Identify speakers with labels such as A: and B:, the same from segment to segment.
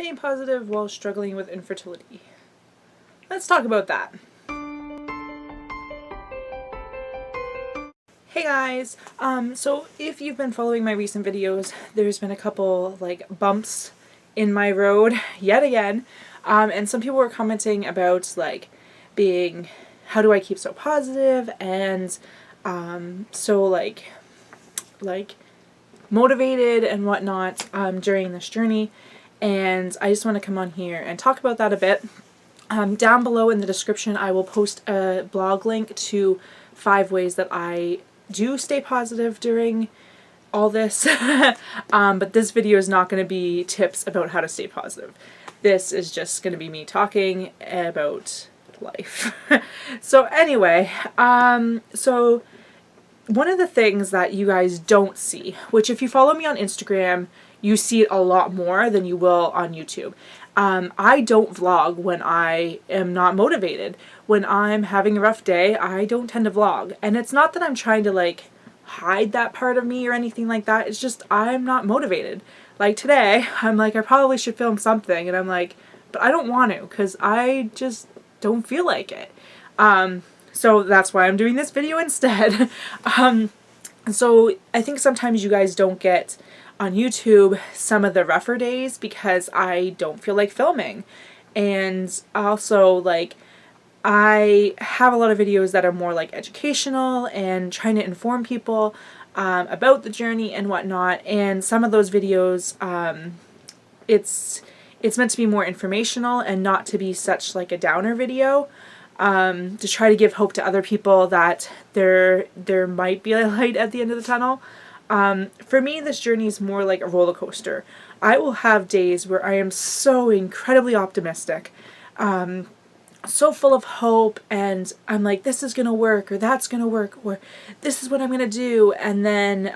A: Staying positive while struggling with infertility. Let's talk about that. Hey guys, so if you've been following my recent videos, there's been a couple like bumps in my road yet again, and some people were commenting about like being, how do I keep so positive and so like motivated and whatnot during this journey, and I just want to come on here and talk about that a bit. Down below in the description I will post a blog link to 5 ways that I do stay positive during all this, but this video is not going to be tips about how to stay positive. This is just going to be me talking about life. So anyway, so one of the things that you guys don't see, which if you follow me on Instagram, you see it a lot more than you will on YouTube. I don't vlog when I am not motivated. When I'm having a rough day, I don't tend to vlog. And it's not that I'm trying to like hide that part of me or anything like that. It's just I'm not motivated. Like today, I'm like, I probably should film something. And I'm like, but I don't want to because I just don't feel like it. So that's why I'm doing this video instead. So I think sometimes you guys don't get on YouTube some of the rougher days because I don't feel like filming. And also like I have a lot of videos that are more like educational and trying to inform people about the journey and whatnot. And some of those videos, it's meant to be more informational and not to be such like a downer video. To try to give hope to other people that there might be a light at the end of the tunnel. For me, this journey is more like a roller coaster. I will have days where I am so incredibly optimistic, so full of hope, and I'm like, this is gonna work, or that's gonna work, or this is what I'm gonna do, and then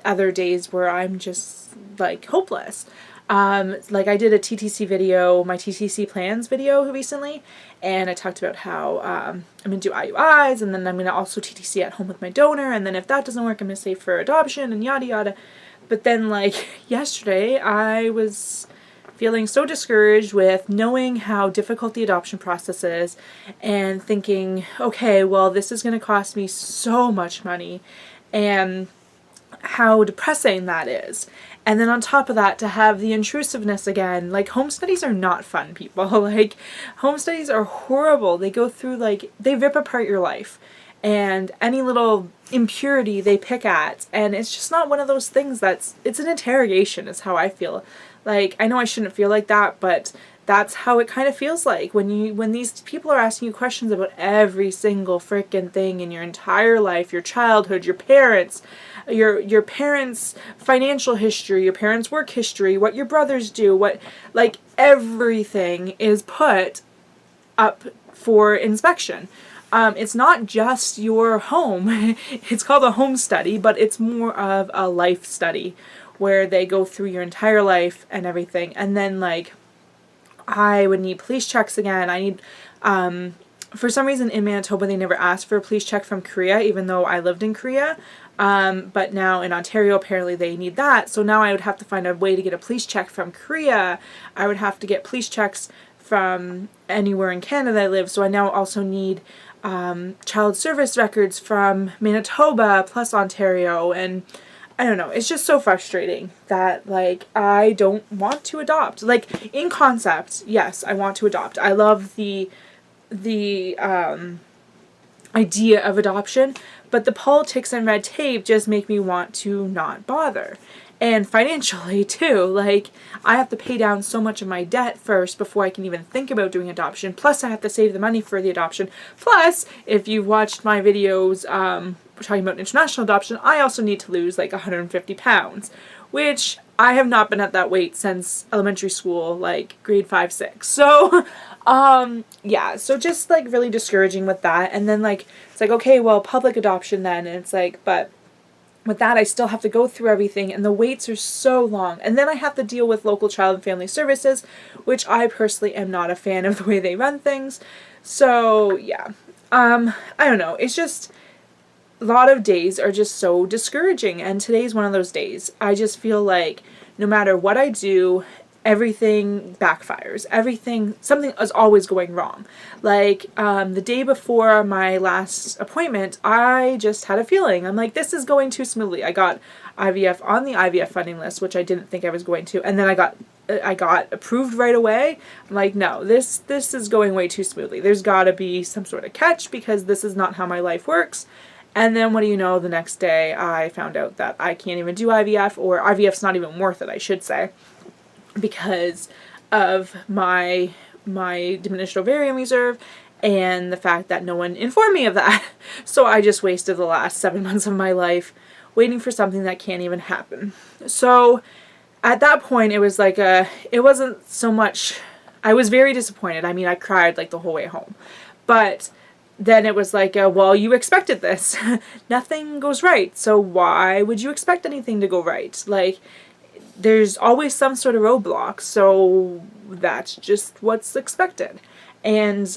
A: other days where I'm just like hopeless. Like I did a TTC video, my TTC plans video recently, and I talked about how I'm going to do IUIs, and then I'm going to also TTC at home with my donor, and then if that doesn't work, I'm going to save for adoption, and yada yada. But then like yesterday, I was feeling so discouraged with knowing how difficult the adoption process is, and thinking, okay, well this is going to cost me so much money, and how depressing that is. And then on top of that, to have the intrusiveness again, like home studies are not fun, people. Like home studies are horrible. They go through like, they rip apart your life and any little impurity they pick at. And it's just not one of those things it's an interrogation is how I feel. Like, I know I shouldn't feel like that, but that's how it kind of feels like when these people are asking you questions about every single freaking thing in your entire life, your childhood, your parents, your parents' financial history, your parents' work history, what your brothers do, what, like, everything is put up for inspection. It's not just your home. It's called a home study, but it's more of a life study where they go through your entire life and everything. And then like I would need police checks again. I need, for some reason in Manitoba they never asked for a police check from Korea, even though I lived in Korea. But now in Ontario apparently they need that. So now I would have to find a way to get a police check from Korea. I would have to get police checks from anywhere in Canada I live. So I now also need child service records from Manitoba plus Ontario, and I don't know, it's just so frustrating that like I don't want to adopt. Like in concept, yes, I want to adopt. I love the idea of adoption, but the politics and red tape just make me want to not bother. And financially too, like I have to pay down so much of my debt first before I can even think about doing adoption. Plus I have to save the money for the adoption. Plus, if you've watched my videos talking about international adoption, I also need to lose like 150 pounds, which I have not been at that weight since elementary school, like grade 5, 6. So, yeah, so just like really discouraging with that. And then like, it's like, okay, well, public adoption then. And it's like, but with that, I still have to go through everything, and the waits are so long. And then I have to deal with local child and family services, which I personally am not a fan of the way they run things. So, yeah. I don't know. It's just, a lot of days are just so discouraging, and today's one of those days. I just feel like no matter what I do, everything backfires. Something is always going wrong. Like, the day before my last appointment, I just had a feeling. I'm like, this is going too smoothly. I got IVF on the IVF funding list, which I didn't think I was going to, and then I got approved right away. I'm like, no, this is going way too smoothly. There's got to be some sort of catch, because this is not how my life works. And then what do you know, the next day I found out that I can't even do IVF, or IVF's not even worth it, I should say, because of my diminished ovarian reserve and the fact that no one informed me of that. So I just wasted the last 7 months of my life waiting for something that can't even happen. So at that point, it was like it wasn't so much, I was very disappointed. I mean, I cried like the whole way home. But then it was like, well, you expected this. Nothing goes right. So why would you expect anything to go right? Like, there's always some sort of roadblock. So that's just what's expected. And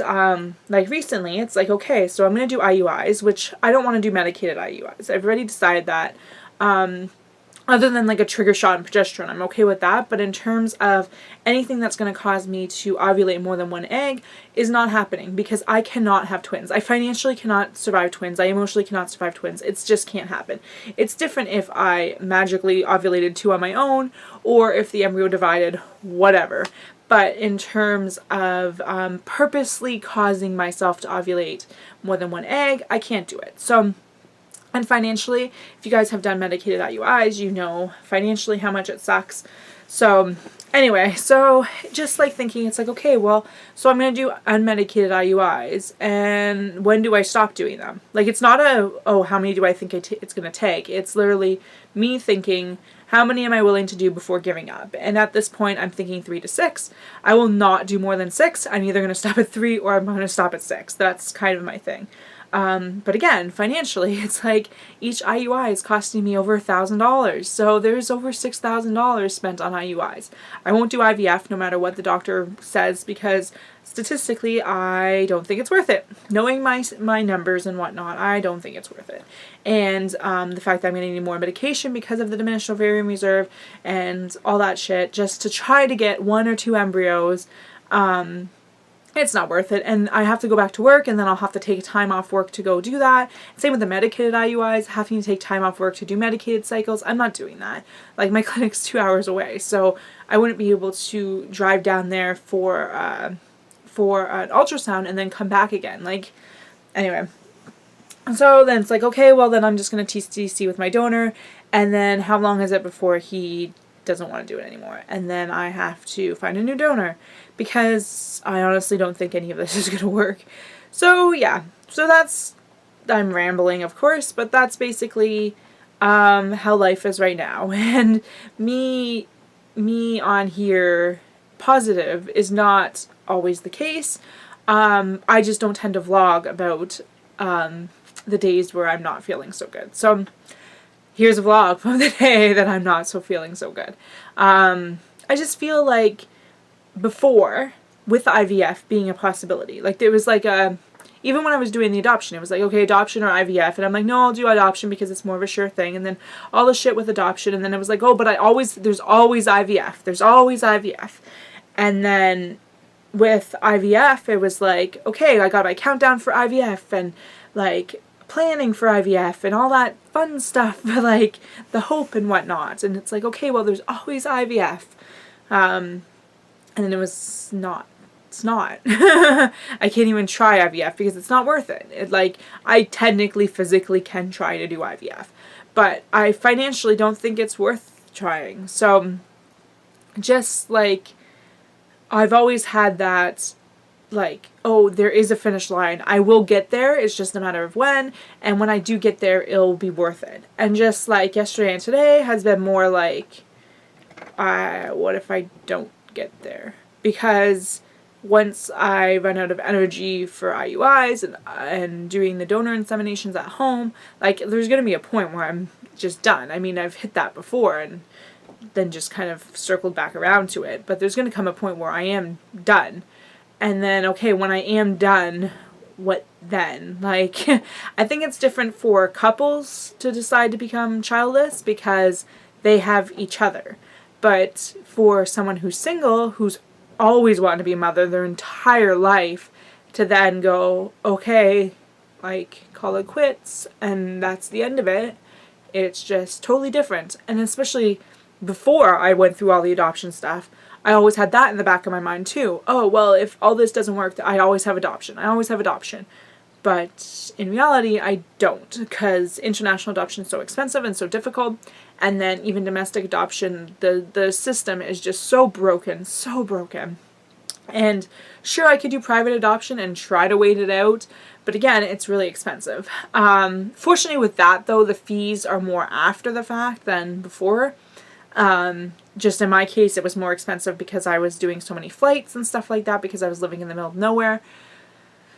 A: like recently, it's like, okay, so I'm going to do IUIs, which I don't want to do medicated IUIs. I've already decided that. Other than like a trigger shot and progesterone, I'm okay with that. But in terms of anything that's going to cause me to ovulate more than one egg is not happening, because I cannot have twins. I financially cannot survive twins. I emotionally cannot survive twins. It just can't happen. It's different if I magically ovulated 2 on my own, or if the embryo divided, whatever. But in terms of purposely causing myself to ovulate more than one egg, I can't do it. So, and financially, if you guys have done medicated IUIs, you know financially how much it sucks. So anyway, so just like thinking, it's like, okay, well, so I'm going to do unmedicated IUIs, and when do I stop doing them? Like, it's not how many do I think it's going to take? It's literally me thinking, how many am I willing to do before giving up? And at this point, I'm thinking 3 to 6. I will not do more than 6. I'm either going to stop at 3 or I'm going to stop at 6. That's kind of my thing. But again, financially, it's like each IUI is costing me over $1,000. So there's over $6,000 spent on IUIs. I won't do IVF no matter what the doctor says, because statistically, I don't think it's worth it. Knowing my numbers and whatnot, I don't think it's worth it. And the fact that I'm going to need more medication because of the diminished ovarian reserve and all that shit, just to try to get 1 or 2 embryos, it's not worth it. And I have to go back to work, and then I'll have to take time off work to go do that. Same with the medicated IUIs, having to take time off work to do medicated cycles. I'm not doing that. Like, my clinic's 2 hours away, so I wouldn't be able to drive down there for an ultrasound and then come back again. Like, anyway. So then it's like, okay, well, then I'm just going to TC with my donor, and then how long is it before he doesn't want to do it anymore? And then I have to find a new donor, because I honestly don't think any of this is going to work. So yeah, so I'm rambling, of course, but that's basically how life is right now. And me on here positive is not always the case. I just don't tend to vlog about the days where I'm not feeling so good. So here's a vlog from the day that I'm not feeling so good. I just feel like before, with the IVF being a possibility, like there was like even when I was doing the adoption, it was like, okay, adoption or IVF, and I'm like, no, I'll do adoption because it's more of a sure thing. And then all the shit with adoption, and then it was like, oh, but there's always IVF. And then with IVF, it was like, okay, I got my countdown for IVF, and like planning for IVF and all that fun stuff, like the hope and whatnot. And it's like, okay, well, there's always IVF. And then it's not. I can't even try IVF because it's not worth it. Like, I technically, physically can try to do IVF, but I financially don't think it's worth trying. So, just like, I've always had that, like, oh, there is a finish line. I will get there. It's just a matter of when. And when I do get there, it'll be worth it. And just like yesterday and today has been more like, what if I don't get there? Because once I run out of energy for IUIs and doing the donor inseminations at home, like, there's going to be a point where I'm just done. I mean, I've hit that before and then just kind of circled back around to it. But there's going to come a point where I am done. And then, okay, when I am done, what then? Like, I think it's different for couples to decide to become childless because they have each other. But for someone who's single, who's always wanted to be a mother their entire life, to then go, okay, like, call it quits, and that's the end of it, it's just totally different. And especially before I went through all the adoption stuff, I always had that in the back of my mind too. Oh, well, if all this doesn't work, I always have adoption. I always have adoption. But in reality, I don't, because international adoption is so expensive and so difficult. And then even domestic adoption, the system is just so broken, so broken. And sure, I could do private adoption and try to wait it out, but again, it's really expensive. Fortunately with that though, the fees are more after the fact than before. Just in my case, it was more expensive because I was doing so many flights and stuff like that because I was living in the middle of nowhere.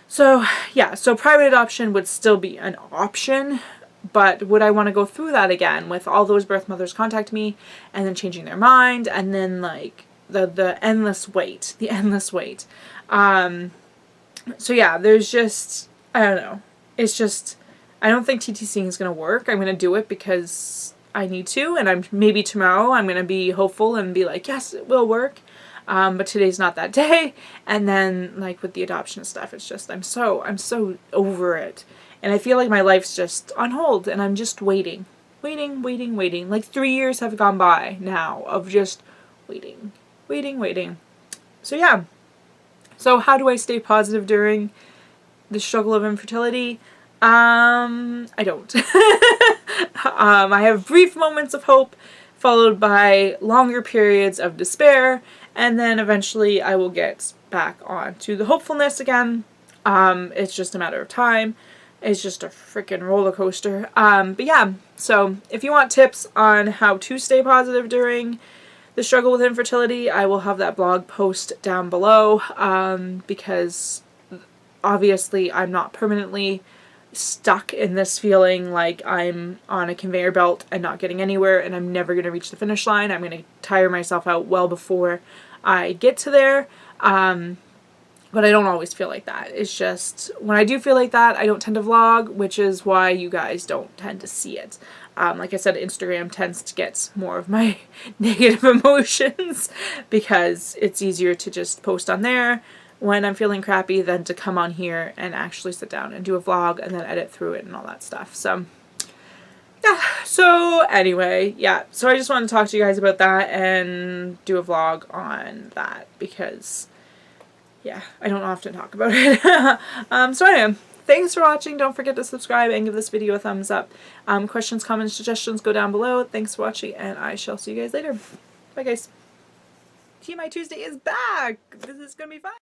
A: So yeah, so private adoption would still be an option, but would I want to go through that again with all those birth mothers contact me and then changing their mind and then like the endless wait, so yeah, there's just, I don't know, it's just, I don't think TTCing is going to work. I'm going to do it because I need to, and maybe tomorrow I'm going to be hopeful and be like, yes, it will work. But today's not that day. And then like with the adoption stuff, it's just, I'm so over it. And I feel like my life's just on hold and I'm just waiting. Like 3 years have gone by now of just waiting. So yeah. So how do I stay positive during the struggle of infertility? I don't. I have brief moments of hope followed by longer periods of despair, and then eventually I will get back onto the hopefulness again. It's just a matter of time. It's just a freaking roller coaster. But yeah, so if you want tips on how to stay positive during the struggle with infertility, I will have that blog post down below, because obviously I'm not permanently stuck in this feeling like I'm on a conveyor belt and not getting anywhere and I'm never going to reach the finish line. I'm going to tire myself out well before I get to there. But I don't always feel like that. It's just, when I do feel like that, I don't tend to vlog, which is why you guys don't tend to see it. Like I said, Instagram tends to get more of my negative emotions because it's easier to just post on there when I'm feeling crappy than to come on here and actually sit down and do a vlog and then edit through it and all that stuff. So yeah, so anyway, yeah, so I just wanted to talk to you guys about that and do a vlog on that because yeah, I don't often talk about it. So anyway, thanks for watching. Don't forget to subscribe and give this video a thumbs up. Questions, comments, suggestions go down below. Thanks for watching, and I shall see you guys later. Bye, guys. TMI Tuesday is back. This is going to be fun.